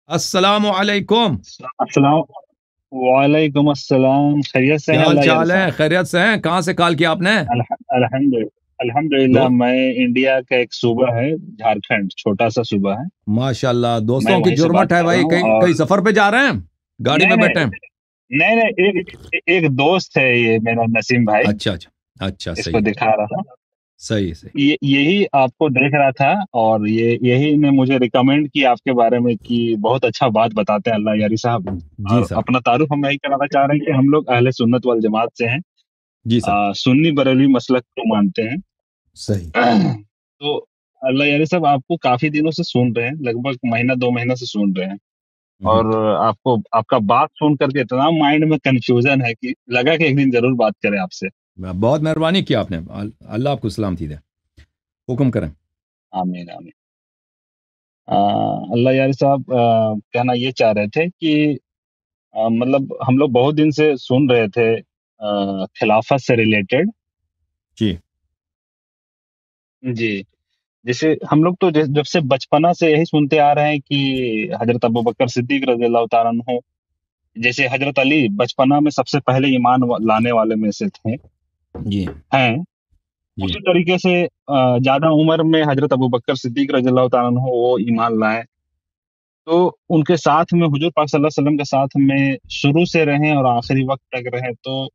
السلام علیکم. السلام وعلیکم السلام. خیریت سے کیا ہیں حال اللہ یار چال ہے؟ صاحب؟ خیریت سے ہیں؟ کہاں سے کال کیا آپ نے؟ الحمد الحمد للہ. دو میں انڈیا کا ایک صوبہ ہے جھارکھنڈ، چھوٹا سا صوبہ ہے. ماشاء اللہ، میں دوستوں کی وہیں سے جرمٹ بات ہے کر رہا بھائی. ہوں. کئی اور کئی سفر پہ جا رہے ہیں؟ گاڑی میں نہیں بیٹھے ہیں؟ نہیں نہیں نہیں، ایک دوست ہے یہ میرا، نسیم بھائی. اچھا اچھا اچھا، اس صحیح کو ہے. دکھا رہا تھا. صحیح صحیح. یہی آپ کو دیکھ رہا تھا، اور یہی نے مجھے ریکمینڈ کیا آپ کے بارے میں کہ بہت اچھا بات بتاتے ہیں اللہ یاری صاحب. جی اور صاحب. اپنا تعارف ہم یہی کرانا چاہ رہے ہیں کہ ہم لوگ اہل سنت والجماعت سے ہیں. جی صاحب. سنی بریلوی مسلک کو مانتے ہیں. صحیح. تو اللہ یاری صاحب آپ کو کافی دنوں سے سن رہے ہیں، لگ بھگ مہینہ 2 مہینہ سے سن رہے ہیں. ہوں. اور آپ کا بات سن کر کے اتنا مائنڈ میں کنفیوژن ہے کہ لگا کہ ایک دن ضرور بات کریں آپ سے. بہت مہربانی کیا آپ نے. اللہ آپ کو سلامتی دے. حکم کریں. آمین آمین. اللہ یاری صاحب کہنا یہ چاہ رہے تھے کہ مطلب ہم لوگ بہت دن سے سن رہے تھے خلافت سے ریلیٹڈ. جی جی. جیسے ہم لوگ تو جب سے بچپنا سے یہی سنتے آ رہے ہیں کہ حضرت ابوبکر صدیق رضی اللہ تعالیٰ عنہ، جیسے حضرت علی بچپنا میں سب سے پہلے ایمان لانے والے میں سے تھے جی ہیں. جی. اسی طریقے سے زیادہ عمر میں حضرت ابوبکر صدیق رضی اللہ تعالیٰ عنہ وہ ایمان لائے. تو ان کے ساتھ میں حضور پاک صلی اللہ علیہ وسلم کے ساتھ میں شروع سے رہیں اور آخری وقت تک رہیں. تو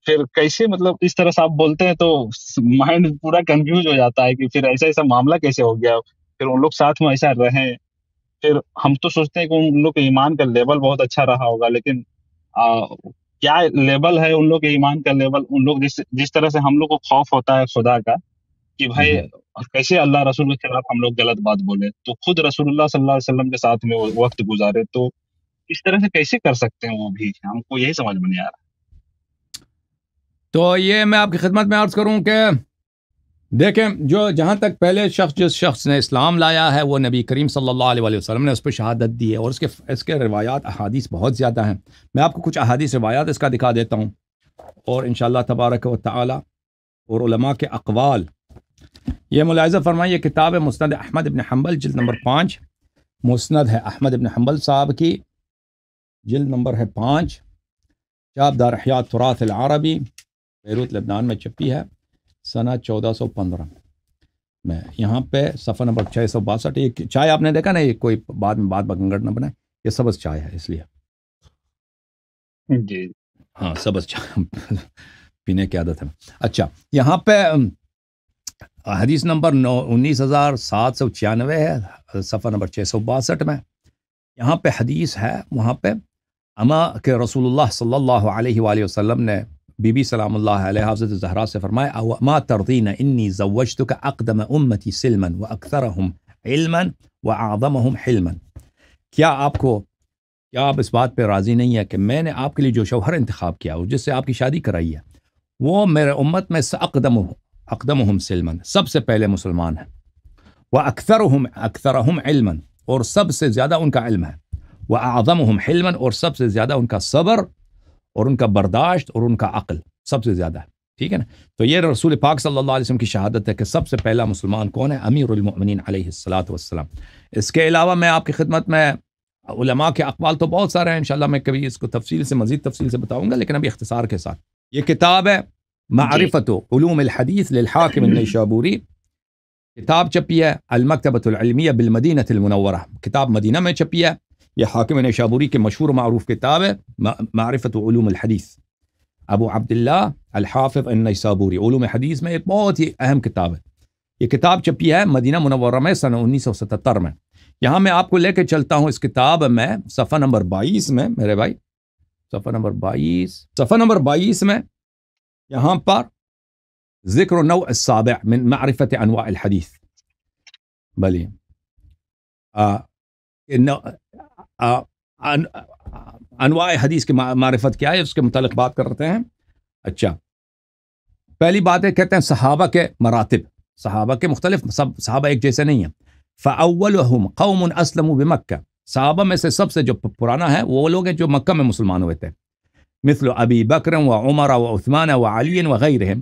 پھر کیسے، مطلب اس طرح سے آپ بولتے ہیں تو مائنڈ پورا کنفیوز ہو جاتا ہے کہ پھر ایسا معاملہ کیسے ہو گیا. پھر ان لوگ ساتھ میں ایسا رہیں. پھر ہم تو سوچتے ہیں کہ ان لوگ کے ایمان کا لیول بہت اچھا رہا ہوگا، لیکن کیا لیول ہے ان لوگ کے ایمان کا لیول. ان لوگ جس طرح سے ہم لوگ کو خوف ہوتا ہے خدا کا کہ بھائی کیسے اللہ رسول کے خلاف ہم لوگ غلط بات بولے، تو خود رسول اللہ صلی اللہ علیہ وسلم کے ساتھ میں وہ وقت گزارے، تو اس طرح سے کیسے کر سکتے ہیں وہ بھی، ہم کو یہی سمجھ میں نہیں آ رہا. تو یہ میں آپ کی خدمت میں عرض کروں کہ دیکھیں، جہاں تک پہلے جس شخص نے اسلام لایا ہے وہ نبی کریم صلی اللہ علیہ وسلم نے اس پہ شہادت دی ہے، اور اس کے روایات احادیث بہت زیادہ ہیں. میں آپ کو کچھ احادیث روایات اس کا دکھا دیتا ہوں، اور انشاءاللہ تبارک و تعالی اور علماء کے اقوال. یہ ملاحظہ فرمائیے، کتاب ہے مسند احمد ابن حنبل، جلد نمبر 5. مسند ہے احمد ابن حنبل صاحب کی، جلد نمبر ہے 5، چاپ دار احیاء تراث العربی، بیروت لبنان میں چھپی ہے سنہ 1415 میں. یہاں پہ صفحہ نمبر 662. یہ چائے آپ نے دیکھا نا، یہ کوئی بعد میں بات بگنگڑ نہ بنائے، یہ سبز چائے ہے اس لیے. جی ہاں سبز چائے پینے کی عادت ہے. اچھا، یہاں پہ حدیث نمبر 19796 ہے، صفحہ نمبر 662 میں. یہاں پہ حدیث ہے، وہاں پہ اما کہ رسول اللہ صلی اللہ علیہ وآلہ وسلم نے بی بی سلام اللہ علیہ حضرت زہرا سے فرمایا، ما ترضین انی زوجتک اقدم امتی سلما واکثرهم علما واعظمهم حلما. کیا آپ اس بات پہ راضی نہیں ہے کہ میں نے آپ کے لیے جو شوہر انتخاب کیا اور جس سے آپ کی شادی کرائی ہے وہ میرے امت میں سے اقدمهم سلما، سب سے پہلے مسلمان ہیں، واکثرهم علما، اور سب سے زیادہ ان کا علم ہے، واعظمهم حلما، اور سب سے زیادہ ان کا صبر اور ان کا برداشت اور ان کا عقل سب سے زیادہ ہے. ٹھیک ہے نا؟ تو یہ رسول پاک صلی اللہ علیہ وسلم کی شہادت ہے کہ سب سے پہلا مسلمان کون ہے؟ امیر المؤمنین علیہ الصلاۃ والسلام. اس کے علاوہ میں آپ کی خدمت میں علماء کے اقوال تو بہت سارے ہیں، انشاءاللہ میں کبھی اس کو مزید تفصیل سے بتاؤں گا، لیکن ابھی اختصار کے ساتھ. یہ کتاب ہے معرفت علوم الحدیث للحاکم النیشابوری. کتاب چھپی ہے المکتبۃ العلمیہ بالمدینہ المنورہ، کتاب مدینہ میں چھپی ہے. یہ حاکم نیشابوری کے مشہور و معروف کتاب ہے معرفت علوم الحدیث. ابو عبداللہ الحافظ النیسابوری، علوم حدیث میں ایک بہت ہی اہم کتاب ہے. یہ کتاب چھپی ہے مدینہ منورہ میں سنہ 1977 میں. یہاں میں آپ کو لے کے چلتا ہوں اس کتاب میں صفحہ نمبر 22 میں، میرے بھائی صفحہ نمبر 22 میں یہاں پر ذکر نوع السابع من معرفت انواع الحدیث. بلی انواع حدیث کی معرفت کیا ہے اس کے متعلق بات کرتے ہیں. اچھا، پہلی بات ہے، کہتے ہیں صحابہ کے مراتب، صحابہ کے مختلف، سب صحابہ ایک جیسے نہیں ہیں. فاولهم قوم اسلموا بمکہ، صحابہ میں سے سب سے جو پرانا ہے وہ لوگ ہیں جو مکہ میں مسلمان ہوئے تھے. مثل ابی بکر و عمر و عثمان و علی وغیرہم،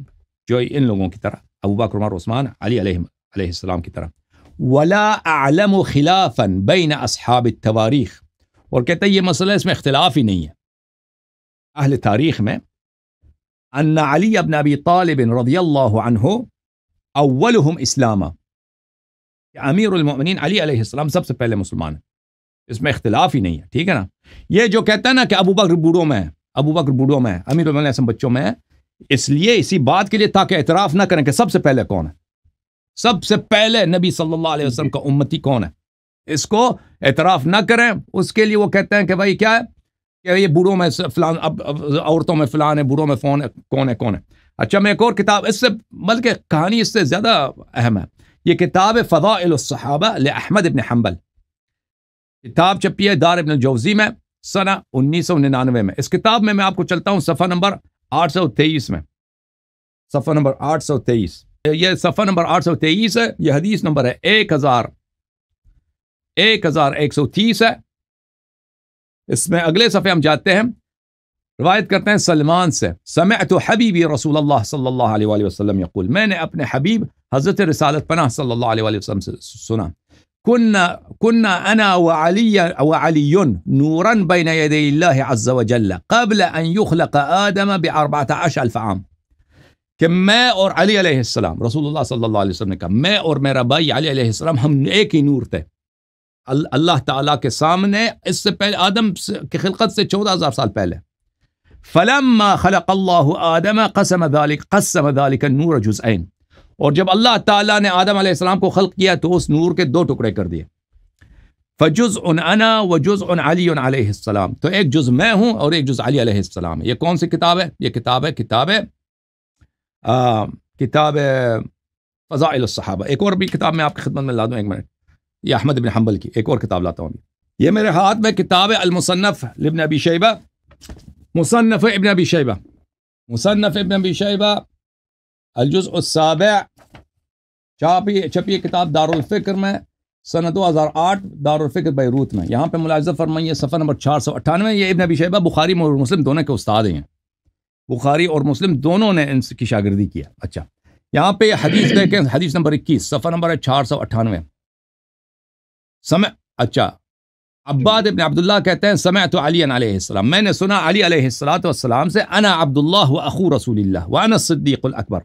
جو ان لوگوں کی طرح، ابو بکر، عمر، عثمان، علی علیہ السلام کی طرح. ولا اعلم خلافا بین اصحاب التواریخ، اور کہتا ہے یہ مسئلہ اس میں اختلاف ہی نہیں ہے اہل تاریخ میں، ان علی بن ابی طالب رضی اللہ عنہ اولہم اسلاما، کہ امیر المؤمنین علی علیہ السلام سب سے پہلے مسلمان ہیں، اس میں اختلاف ہی نہیں ہے، ٹھیک ہے نا۔ یہ جو کہتا ہے نا کہ ابو بکر بوڑھوں میں ہے، ابو بکر بوڑھوں میں ہے، امیر المؤمنین بچوں میں ہے، اس لیے اسی بات کے لیے تاکہ اعتراف نہ کریں کہ سب سے پہلے کون ہے، سب سے پہلے نبی صلی اللہ علیہ وسلم کا امتی کون ہے، اس کو اعتراف نہ کریں، اس کے لیے وہ کہتے ہیں کہ بھائی کیا ہے کہ یہ بوڑھوں میں فلان، اب عورتوں میں فلان ہے، بوڑھوں میں کون ہے۔ اچھا میں ایک اور کتاب، اس سے بلکہ کہانی اس سے زیادہ اہم ہے، یہ کتاب فضائل الصحابہ لأحمد بن حنبل، کتاب چھپی ہے دار ابن الجوزی میں سنہ 1999 میں۔ اس کتاب میں آپ کو چلتا ہوں صفحہ نمبر 823 میں، صفحہ نمبر 823، یہ صفحہ نمبر 823 ہے، یہ حدیث نمبر ہے 1130 ہے۔ اس میں اگلے صفحے ہم جاتے ہیں، روایت کرتے ہیں سلمان سے، سمعت حبیبی رسول اللہ صلی اللہ علیہ وآلہ وسلم یقول، میں نے اپنے حبیب حضرت رسالت پناہ صلی اللہ علیہ وآلہ وسلم سے سنا، كنا انا وعلي نورا بين يدي الله عز وجل قبل ان يخلق آدم ب14,000 عام، کہ میں اور علی علیہ السلام، رسول اللہ صلی اللہ علیہ وسلم نے کہا میں اور میرا بھائی علی علیہ السلام ہم ایک ہی نور تھے اللہ تعالیٰ کے سامنے، اس سے پہلے آدم کی خلقت سے 14,000 سال پہلے۔ فلما خلق اللہ آدم قسم ذلك النور جزئین، اور جب اللہ تعالیٰ نے آدم علیہ السلام کو خلق کیا تو اس نور کے 2 ٹکڑے کر دیے، فجزء انا وجزء علی علیہ السلام، تو ایک جز میں ہوں اور ایک جز علی علیہ السلام ہے۔ یہ کون سی کتاب ہے؟ یہ کتاب فضائل الصحابہ۔ ایک اور بھی کتاب میں آپ کی خدمت میں لا دوں، ایک منٹ، یہ احمد بن حنبل کی ایک اور کتاب لاتا ہوں۔ یہ میرے ہاتھ میں کتاب ہے المصنف لابن ابی شیبہ، مصنف ابن ابی شیبہ الجزء السابع، چھپی کتاب دار الفکر میں سنہ 2008 دار الفکر بیروت میں۔ یہاں پہ ملاحظہ فرمائیے صفحہ نمبر 498، یہ ابن ابی شیبہ بخاری اور مسلم دونوں کے استاد ہیں، بخاری اور مسلم دونوں نے ان کی شاگردی کیا۔ اچھا یہاں پہ حدیث دیکھیں، حدیث نمبر 21، صفحہ نمبر 498۔ اچھا عباد ابن عبداللہ کہتے ہیں سمعت علی علیہ السلام، میں نے سنا علی علیہ السلام سے، انا عبداللہ واخو رسول اللہ وانا الصدیق الاکبر،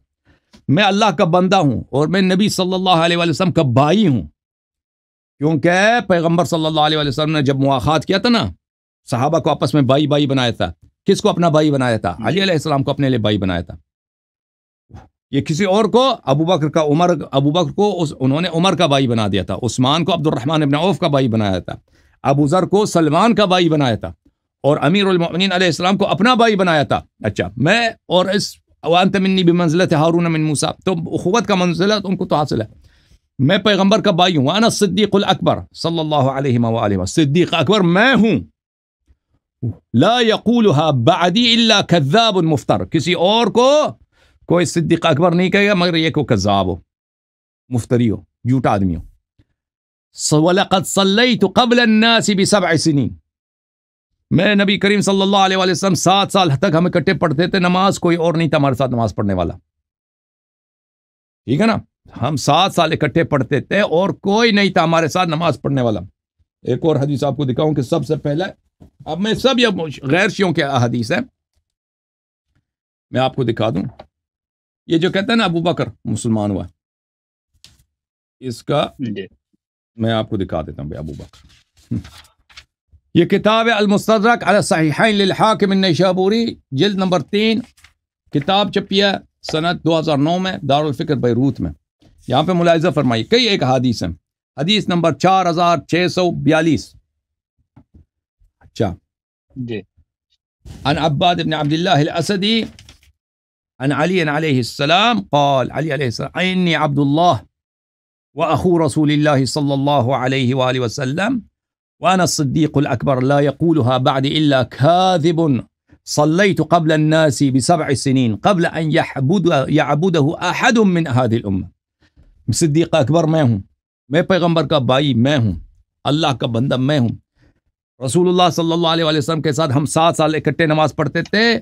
میں اللہ کا بندہ ہوں اور میں نبی صلی اللہ علیہ وسلم کا بھائی ہوں، کیونکہ پیغمبر صلی اللہ علیہ وسلم نے جب مواخات کیا تھا نا، صحابہ کو آپس میں بھائی بنایا تھا، کس کو اپنا بھائی بنایا تھا؟ علی علیہ السلام کو اپنے لیے بھائی بنایا تھا۔ یہ کسی اور کو ابو بکر کو انہوں نے عمر کا بھائی بنا دیا تھا، عثمان کو عبد الرحمن ابن عوف کا بھائی بنایا تھا، ابو ذر کو سلمان کا بھائی بنایا تھا، اور امیر المؤمنین علیہ السلام کو اپنا بھائی بنایا تھا۔ اچھا میں اور اس وانت منی بمنزلت ہارون من موسیٰ، تو اخوت کا منزلت ان کو تو حاصل ہے، میں پیغمبر کا بھائی ہوں، وانا الصدیق الاکبر صلی اللہ علیہ وآلہ وسلم، صدیق اکبر میں ہوں، لا يقولها بعدی الا کذاب مفتر، کسی اور کو کوئی صدیق اکبر نہیں کہے گا مگر یہ کو کذاب ہو، مفتری ہو، جھوٹا آدمی ہو۔ وَلَقَدْ صَلَّيْتُ قَبْلَ النَّاسِ ب7 سنین، میں نبی کریم صلی اللہ علیہ وسلم 7 سال تک ہم اکٹھے پڑھتے تھے نماز، کوئی اور نہیں تھا ہمارے ساتھ نماز پڑھنے والا، ٹھیک ہے نا، ہم 7 سال اکٹھے پڑھتے تھے اور کوئی نہیں تھا ہمارے ساتھ نماز پڑھنے والا۔ ایک اور حدیث آپ کو دکھاؤں کہ سب سے پہلے، اب میں سب یہ غیر شیعوں کے احادیث ہیں، میں آپ کو دکھا دوں، یہ جو کہتا ہے نا ابو بکر مسلمان ہوا، اس کا میں آپ کو دکھا دیتا ہوں بھائی ابو بکر۔ یہ کتاب ہے المستدرک علی الصحیحین للحاکم النیشابوری، جلد نمبر 3، کتاب چھپی ہے سنت 2009 میں دار الفکر بیروت میں۔ یہاں پہ ملاحظہ فرمائیے کئی ایک حدیث ہیں، حدیث نمبر 4642۔ اچھا جی، عن عباد بن عبد الله الأسدي عن علي عليه السلام قال، علي عليه السلام، إني عبد الله وأخو رسول الله صلى الله عليه وآله وسلم وأنا الصديق الأكبر لا يقولها بعد إلا كاذب، صليت قبل الناس ب7 سنين قبل أن يعبده أحد من هذه الأمة، صدیق اکبر میں ہوں، میں پیغمبر کا بھائی میں ہوں، اللہ کا بندہ میں ہوں، رسول اللہ صلی اللہ علیہ وسلم کے ساتھ ہم 7 سال اکٹھے نماز پڑھتے تھے،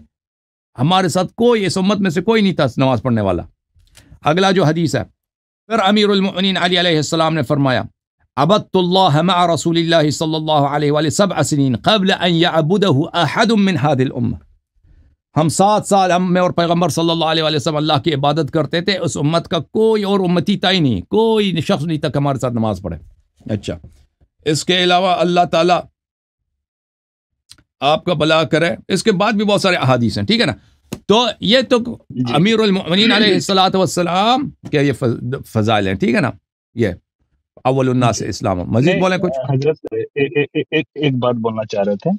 ہمارے ساتھ کوئی اس امت میں سے کوئی نہیں تھا نماز پڑھنے والا۔ اگلا جو حدیث ہے پھر امیر المؤمنین علی علیہ السلام نے فرمایا عبدت اللہ مع رسول اللہ صلی اللہ علیہ وآلہ 7 سنین قبل ان یعبدہ احد من هذه الامہ، ہم 7 سال میں اور پیغمبر صلی اللہ علیہ وآلہ وسلم اللہ کی عبادت کرتے تھے، اس امت کا کوئی اور امتی تھا ہی نہیں، کوئی شخص نہیں تک ہمارے ساتھ نماز پڑھے۔ اچھا، اس کے علاوہ اللہ تعالیٰ آپ کا بھلا کرے، اس کے بعد بھی بہت سارے احادیث ہیں، ٹھیک ہے نا۔ تو یہ تو امیر المؤمنین علیہ الصلوۃ والسلام کے یہ فضائل ہیں، ٹھیک ہے نا، یہ اول الناس اسلام۔ مزید بولیں کچھ؟ حضرت ایک بات بولنا چاہ رہے تھے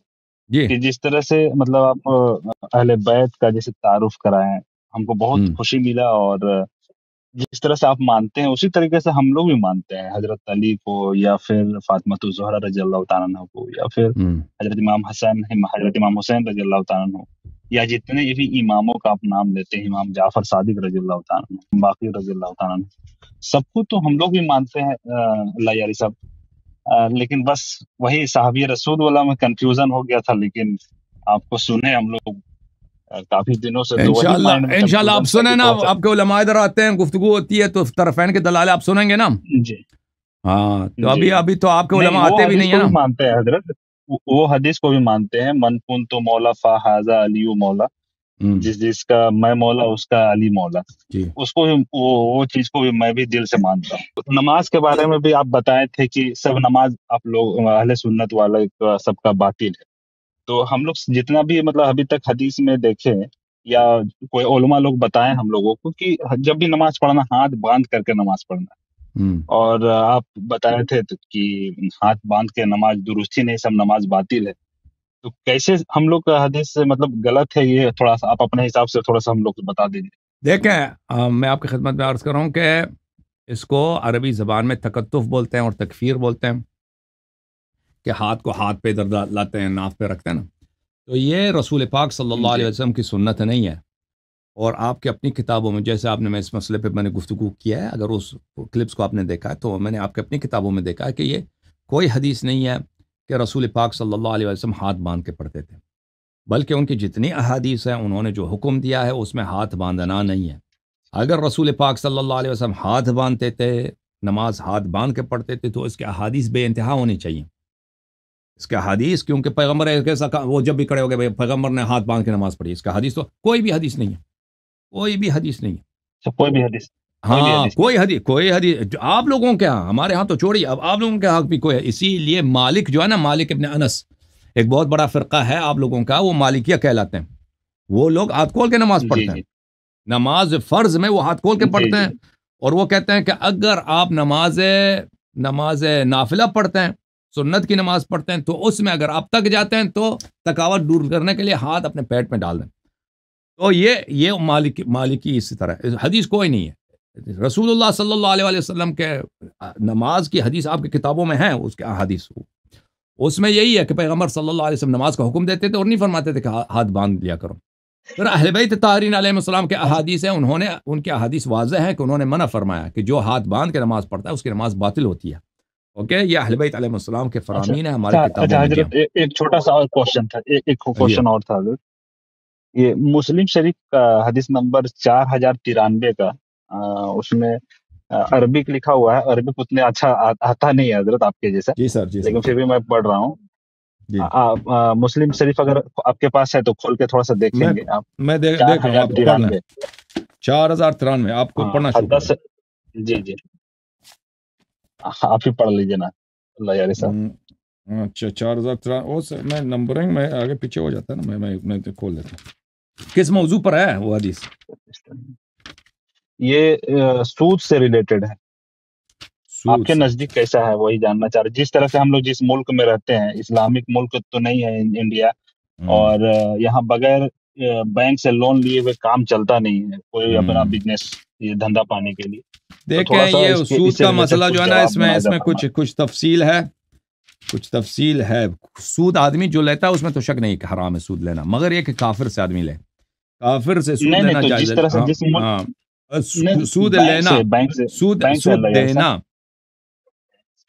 جی کہ جس طرح سے مطلب آپ اہل بیت کا جیسے تعارف کرائیں، ہم کو بہت خوشی ملا، اور جس طرح سے آپ مانتے ہیں اسی طریقے سے ہم لوگ بھی مانتے ہیں، حضرت علی کو یا پھر فاطمۃ الزہرا رضی اللہ تعالیٰ عنہ کو، یا پھر حضرت امام حسن، حضرت امام حسین رضی اللہ تعالیٰ عنہ، یا جتنے بھی اماموں کا آپ نام لیتے ہیں، امام جعفر صادق رضی اللہ تعالیٰ عنہ، باقی رضی اللہ تعالیٰ عنہ، سب کو تو ہم لوگ بھی مانتے ہیں اللہ یاری صاحب، لیکن بس وہی صحابی رسول والا میں کنفیوژن ہو گیا تھا، لیکن آپ کو سنے ہم لوگ کافی دنوں سے، تو وہی مائنڈ میں انشاءاللہ آپ سنیں نا، آپ کے علماء ادھر آتے ہیں، گفتگو ہوتی ہے تو طرفین کے دلالے آپ سنیں گے نا۔ جی ہاں، تو ابھی تو آپ کے علماء آتے بھی نہیں ہیں نا۔ مانتے ہیں حضرت، وہ حدیث کو بھی مانتے ہیں، من کنت مولا فہذا علی مولا، جس کا میں مولا اس کا علی مولا، اس کو وہ چیز کو بھی میں بھی دل سے مانتا ہوں۔ نماز کے بارے میں بھی آپ بتائے تھے کہ سب نماز آپ لوگ اہل سنت والے سب کا باطل ہے، تو ہم لوگ جتنا بھی مطلب ابھی تک حدیث میں دیکھے یا کوئی علماء لوگ بتائیں ہم لوگوں کو کہ جب بھی نماز پڑھنا ہاتھ باندھ کر کے نماز پڑھنا، اور آپ بتائے تھے کہ ہاتھ باندھ کے نماز درست ہی نہیں، سب نماز باطل ہے، تو کیسے ہم لوگ کا حدیث سے مطلب غلط ہے، یہ تھوڑا سا آپ اپنے حساب سے تھوڑا سا ہم لوگ کو بتا دیجیے۔ دیکھیں، میں آپ کی خدمت میں عرض کر رہا ہوں کہ اس کو عربی زبان میں تکتف بولتے ہیں اور تکفیر بولتے ہیں، کہ ہاتھ کو ہاتھ پہ ادھر لاتے ہیں، ناف پہ رکھتے ہیں نا، تو یہ رسول پاک صلی اللہ علیہ وسلم کی سنت نہیں ہے، اور آپ کے اپنی کتابوں میں، جیسے آپ نے میں اس مسئلے پہ میں نے گفتگو کیا ہے، اگر اس کلپس کو آپ نے دیکھا ہے تو میں نے آپ کے اپنی کتابوں میں دیکھا ہے کہ یہ کوئی حدیث نہیں ہے کہ رسول پاک صلی اللہ علیہ وسلم ہاتھ باندھ کے پڑھتے تھے، بلکہ ان کی جتنی احادیث ہیں انہوں نے جو حکم دیا ہے اس میں ہاتھ باندھنا نہیں ہے۔ اگر رسول پاک صلی اللہ علیہ وسلم ہاتھ باندھتے تھے، نماز ہاتھ باندھ کے پڑھتے تھے، تو اس کے احادیث بے انتہا ہونی چاہیے، اس کے حدیث، کیونکہ پیغمبر ایسا وہ جب بھی کھڑے ہو گئے پیغمبر نے ہاتھ باندھ کے نماز پڑھی، اس کا حدیث تو کوئی بھی حدیث نہیں ہے، کوئی بھی حدیث نہیں ہے، کوئی بھی حدیث، ہاں کوئی حدیث آپ لوگوں کے ہاں، ہمارے ہاں تو چھوڑیے، اب آپ لوگوں کے ہاں بھی کوئی ہے۔ اسی لیے مالک جو ہے نا، مالک ابن انس، ایک بہت بڑا فرقہ ہے آپ لوگوں کا، وہ مالکیہ کہلاتے ہیں، وہ لوگ ہاتھ کھول کے نماز پڑھتے ہیں، نماز فرض میں وہ ہاتھ کھول کے پڑھتے ہیں، اور وہ کہتے ہیں کہ اگر آپ نماز نافلہ پڑھتے ہیں، سنت کی نماز پڑھتے ہیں، تو اس میں اگر آپ تک جاتے ہیں تو تھکاوٹ دور کرنے کے لیے ہاتھ اپنے پیٹ میں ڈال دیں۔ تو یہ مالکی اسی طرح حدیث کوئی نہیں ہے۔ رسول اللہ صلی اللہ علیہ وسلم کے نماز کی حدیث آپ کی کتابوں میں ہیں، اس کے حدیث اس میں یہی ہے کہ پیغمبر صلی اللہ علیہ وسلم نماز کا حکم دیتے تھے اور نہیں فرماتے تھے کہ ہاتھ باندھ لیا کرو۔ پھر اہل بیت طاہرین علیہ السلام کے احادیث ہیں، ان کے احادیث واضح ہیں کہ انہوں نے منع فرمایا کہ جو ہاتھ باندھ کے نماز پڑھتا ہے اس کی نماز باطل ہوتی ہے۔ اوکے، یہ اہل بیت علیہ السلام کے فرامین ہے ہمارے کتابوں میں۔ حضرت ایک چھوٹا سا اور کوشچن تھا، ایک کوشچن اور تھا حضرت، یہ مسلم شریف کا حدیث نمبر 4093 کا، اس میں عربک لکھا ہوا ہے، عربک اتنے اچھا آتا نہیں ہے حضرت آپ کے جیسا، جی سر، لیکن پھر بھی میں پڑھ رہا ہوں۔ مسلم شریف اگر آپ کے پاس ہے تو کھول کے تھوڑا سا دیکھیں گے آپ۔ میں دیکھ رہا ہوں، آپ پڑھ لیں 4093 آپ کو پڑھنا شروع کریں۔ جی آپ ہی پڑھ لیجیے نا اللہ یاری صاحب۔ اچھا 4093 میں نمبرنگ میں آگے پیچھے ہو جاتا ہے نا، میں کھول لیتا ہوں۔ کس موضوع پر ہے وہ حدیث؟ یہ سود سے ریلیٹڈ ہے، آپ کے نزدیک کیسا ہے وہی جاننا چاہ رہے۔ جس طرح سے ہم لوگ جس ملک میں رہتے ہیں، اسلامک ملک تو نہیں ہے انڈیا، اور یہاں بغیر بینک سے لون لیے ہوئے کام چلتا نہیں ہے، کوئی اپنا بزنس یہ دھندا پانے کے لیے۔ دیکھیں یہ سود کا مسئلہ جو ہے نا، اس میں کچھ تفصیل ہے۔ سود آدمی جو لیتا ہے اس میں تو شک نہیں کہ حرام ہے سود لینا، مگر یہ کہ کافر سے آدمی لے، کافر سے سود لینا جائز ہے۔ سود لینا، سود دینا،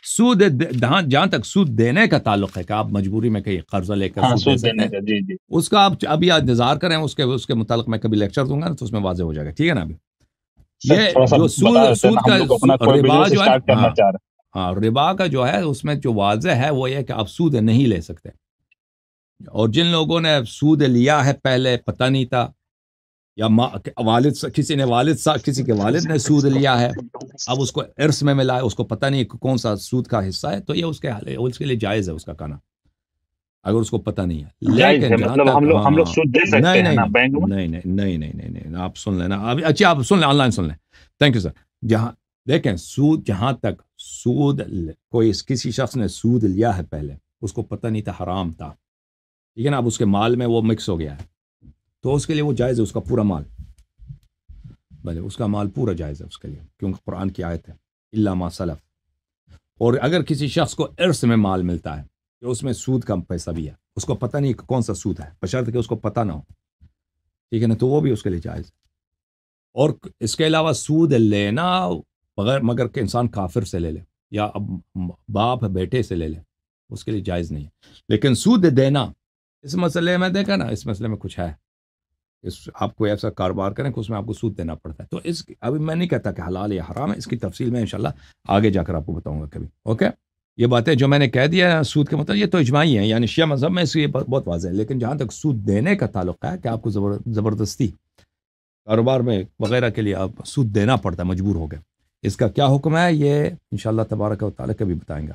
سود جہاں تک سود دینے کا تعلق ہے کہ آپ مجبوری میں کہیں قرضہ لے کر سود دے سکتے ہیں، اس کا آپ ابھی انتظار کریں، اس کے متعلق میں کبھی لیکچر دوں گا نا تو اس میں واضح ہو جائے گا، ٹھیک ہے نا۔ ابھی سر یہ تھوڑا سا جو بتا دیتے ہیں سود نا، کا ہم لوگ اپنا کوئی ربا بزنس جو ہے اسٹارٹ کرنا چاہ رہے ہاں ربا کا جو ہے اس میں جو واضح ہے وہ یہ کہ آپ سود نہیں لے سکتے، اور جن لوگوں نے سود لیا ہے پہلے پتہ نہیں تھا، یا کسی کے والد نے سود لیا ہے، اب اس کو ارث میں ملا ہے، اس کو پتہ نہیں کہ کون سا سود کا حصہ ہے، تو یہ اس کے لیے جائز ہے اس کا کھانا، اگر اس کو پتہ نہیں ہے۔ ہیں، جائز لیکن ہے جہاں مطلب تک ہم لوگ سود دے سکتے نہیں ہیں نہیں نا بینک میں؟ نہیں نہیں نہیں نہیں نہیں نہیں آپ سن لینا ابھی، اچھا آپ سن لیں، آن لائن سن لیں، تھینک یو سر۔ جہاں دیکھیں سود، جہاں تک سود کسی شخص نے سود لیا ہے پہلے، اس کو پتہ نہیں تھا، حرام تھا، ٹھیک ہے نا، اب اس کے مال میں وہ مکس ہو گیا ہے، تو اس کے لیے وہ جائز ہے، اس کا پورا مال، بھلے اس کا مال پورا جائز ہے اس کے لیے، کیونکہ قرآن کی آیت ہے الا ما سلف۔ اور اگر کسی شخص کو ارث میں مال ملتا ہے کہ اس میں سود کا پیسہ بھی ہے، اس کو پتہ نہیں کہ کون سا سود ہے، بشرط کہ اس کو پتہ نہ ہو، ٹھیک ہے نا، تو وہ بھی اس کے لیے جائز ہے۔ اور اس کے علاوہ سود لینا مگر کہ انسان کافر سے لے لے، یا باپ بیٹے سے لے لے، اس کے لیے جائز نہیں ہے۔ لیکن سود دینا، اس مسئلے میں دیکھا نا، اس مسئلے میں کچھ ہے، آپ کوئی ایسا کاروبار کریں کہ اس میں آپ کو سود دینا پڑتا ہے، تو ابھی میں نہیں کہتا کہ حلال یا حرام ہے، اس کی تفصیل میں انشاءاللہ آگے جا کر آپ کو بتاؤں گا کبھی، اوکے۔ یہ باتیں جو میں نے کہہ دیا سود کے مطلب، یہ تو اجماعی ہیں، یعنی شیعہ مذہب میں اس یہ بہت واضح ہے، لیکن جہاں تک سود دینے کا تعلق ہے کہ آپ کو زبردستی کاروبار میں وغیرہ کے لیے آپ سود دینا پڑتا ہے، مجبور ہو گئے، اس کا کیا حکم ہے، یہ انشاءاللہ تبارک و تعالی کبھی بتائیں گا۔